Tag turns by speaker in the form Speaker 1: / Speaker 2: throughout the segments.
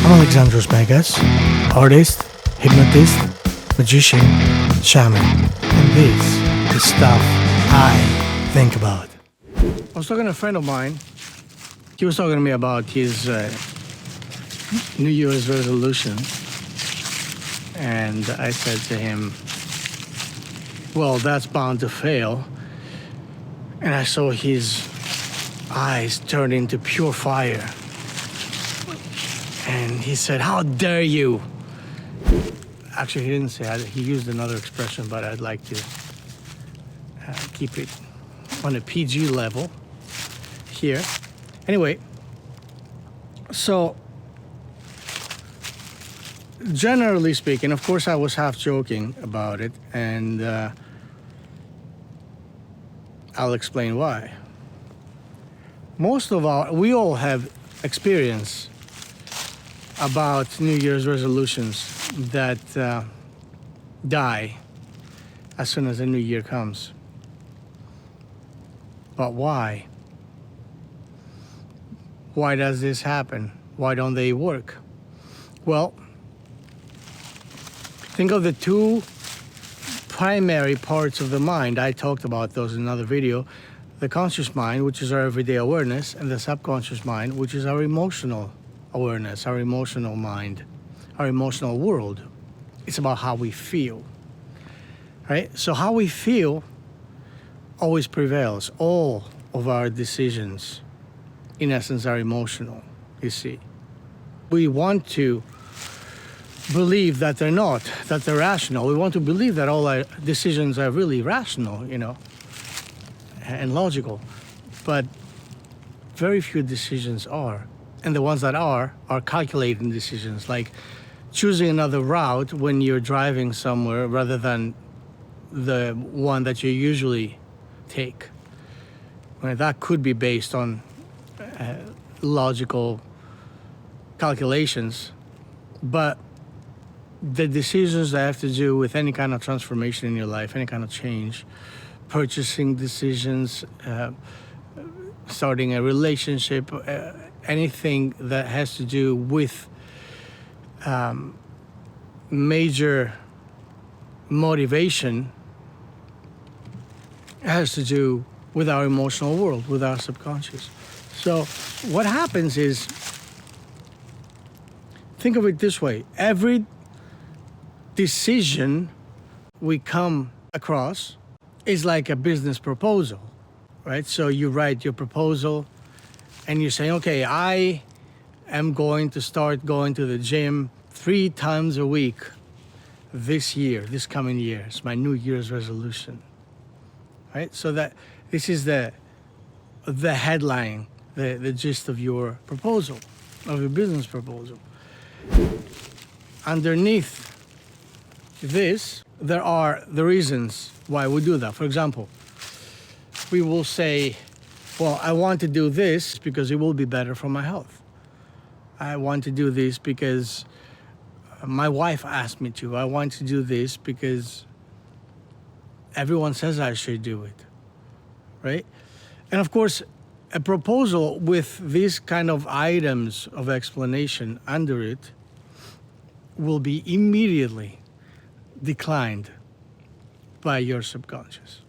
Speaker 1: I'm Alexandros Megas, artist, hypnotist, magician, shaman, and this is stuff I think about. I was talking to a friend of mine. He was talking to me about his New Year's resolution, and I said to him, well, that's bound to fail. And I saw his eyes turn into pure fire. And he said, how dare you? Actually, he didn't say that. He used another expression, but I'd like to keep it on a PG level here. Anyway, so generally speaking, of course, I was half joking about it, and I'll explain why. We all have experience about New Year's resolutions that die as soon as the new year comes. But why? Why does this happen? Why don't they work? Well, think of the two primary parts of the mind. I talked about those in another video. The conscious mind, which is our everyday awareness, and the subconscious mind, which is our emotional awareness, our emotional mind, our emotional world. It's about how we feel, right? So how we feel always prevails. All of our decisions, in essence, are emotional, you see. We want to believe that they're not, that they're rational. We want to believe that all our decisions are really rational, and logical. But very few decisions are. And the ones that are calculating decisions, like choosing another route when you're driving somewhere rather than the one that you usually take. Well, that could be based on logical calculations, but the decisions that have to do with any kind of transformation in your life, any kind of change, purchasing decisions, starting a relationship, anything that has to do with major motivation has to do with our emotional world, with our subconscious. So what happens is, think of it this way. Every decision we come across is like a business proposal, right? So you write your proposal and you say, okay, I am going to start going to the gym 3 times a week this year, this coming year. It's my New Year's resolution, right? So that this is the headline, the gist of your proposal, of your business proposal. Underneath this, there are the reasons why we do that. For example, we will say, well, I want to do this because it will be better for my health. I want to do this because my wife asked me to. I want to do this because everyone says I should do it, right? And of course, a proposal with these kind of items of explanation under it will be immediately declined by your subconscious.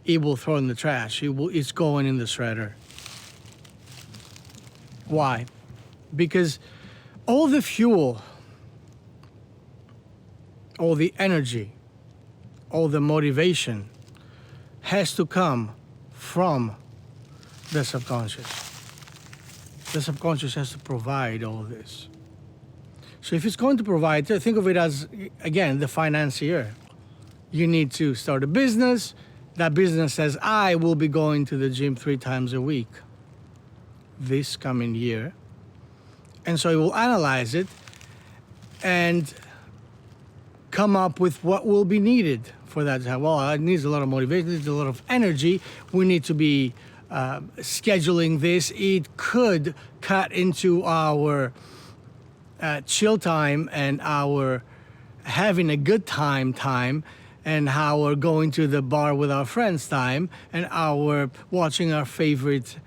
Speaker 1: It will throw in the trash. It's going in the shredder. Why? Because all the fuel, all the energy, all the motivation has to come from the subconscious. The subconscious has to provide all this. So if it's going to provide, think of it as, again, the financier. You need to start a business. That business says, I will be going to the gym 3 times a week this coming year. And so it will analyze it and come up with what will be needed for that time. Well, it needs a lot of motivation, it needs a lot of energy. We need to be scheduling this. It could cut into our chill time and our having a good time, and how we're going to the bar with our friends time, and our watching our favorite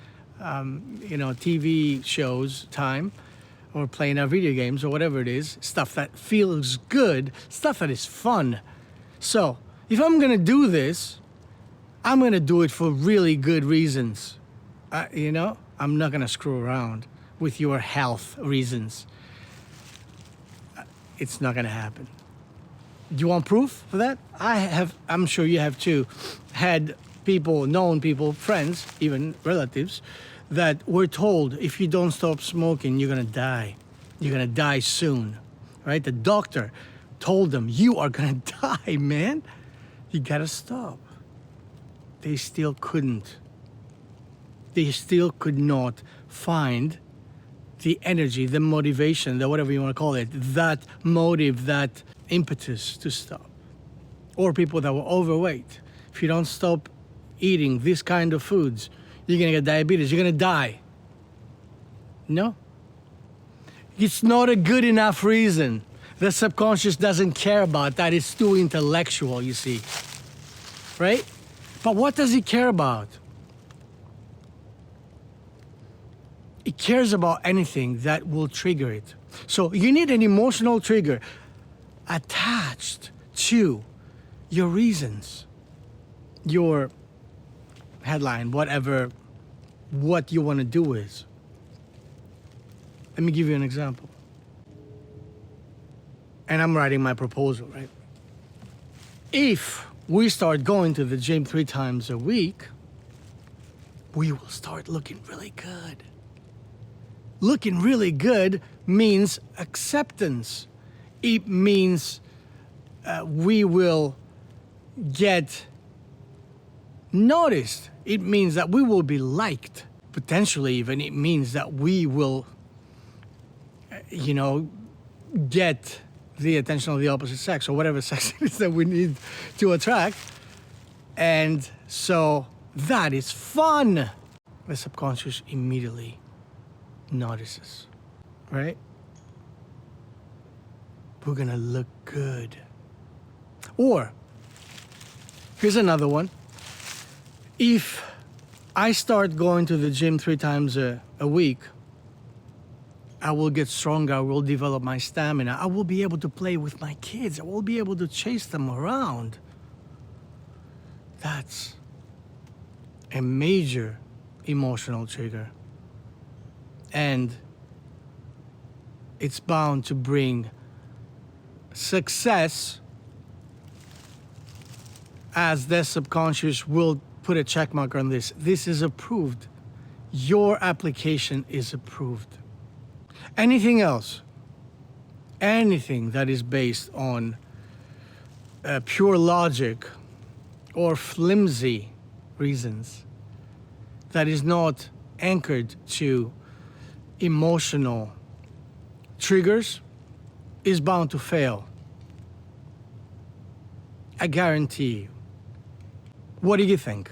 Speaker 1: TV shows time, or playing our video games or whatever it is, stuff that feels good, stuff that is fun. So if I'm gonna do this, I'm gonna do it for really good reasons. I'm not gonna screw around with your health reasons. It's not gonna happen. Do you want proof for that? I'm sure you have too, had people, known people, friends, even relatives, that were told, if you don't stop smoking, you're gonna die. You're gonna die soon, right? The doctor told them, you are gonna die, man. You gotta stop. They still couldn't. They still could not find the energy, the motivation, the whatever you want to call it, that motive, that impetus to stop. Or people that were overweight. If you don't stop eating this kind of foods, you're gonna get diabetes, you're gonna die. No. It's not a good enough reason. The subconscious doesn't care about that. It's too intellectual, you see. Right? But what does it care about? It cares about anything that will trigger it. So you need an emotional trigger attached to your reasons, your headline, whatever, what you want to do is. Let me give you an example. And I'm writing my proposal, right? If we start going to the gym 3 times a week, we will start looking really good. Looking really good means acceptance. It means we will get noticed. It means that we will be liked. Potentially even it means that we will, get the attention of the opposite sex or whatever sex it is that we need to attract. And so that is fun. The subconscious immediately notices, right? We're gonna look good. Or, here's another one. If I start going to the gym 3 times a week, I will get stronger, I will develop my stamina, I will be able to play with my kids, I will be able to chase them around. That's a major emotional trigger. And it's bound to bring success, as the subconscious will put a check mark on this. This is approved. Your application is approved. Anything else, anything that is based on pure logic or flimsy reasons, that is not anchored to emotional triggers, is bound to fail. I guarantee you. What do you think?